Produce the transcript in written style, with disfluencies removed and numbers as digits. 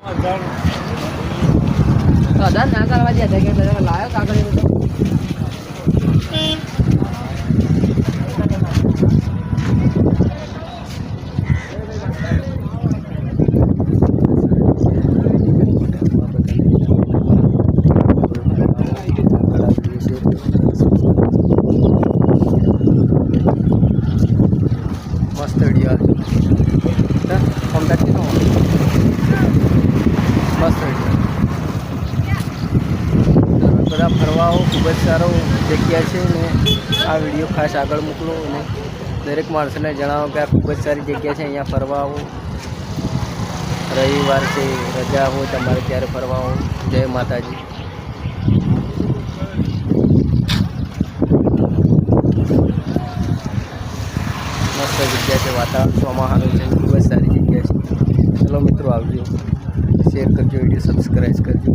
અધાર ના કરવા દે કે બધા લાયો કાગળ બધો મસ્ત વિડીયો કોન્ટેક્ટ મસ્ત વિડીયો બધા ફરવાઓ ખૂબ જ સારો જગ્યા છે ને આ વિડીયો ખાસ આગળ મોકલો અને દરેક માણસોને જણાવો કે આ ખૂબ જ સારી જગ્યા છે. અહીંયા ફરવા આવો, રવિવાર છે, રજા હોય તમારે ત્યારે ફરવા આવો. જય માતાજી. મસ્ત જગ્યા છે, વાતાવરણ ચોમાસાનું છે, ખૂબ જ સારી જગ્યા છે. ચલો મિત્રો આવજો, શેર કરજો, વિડીયો સબસ્ક્રાઈબ કરજો.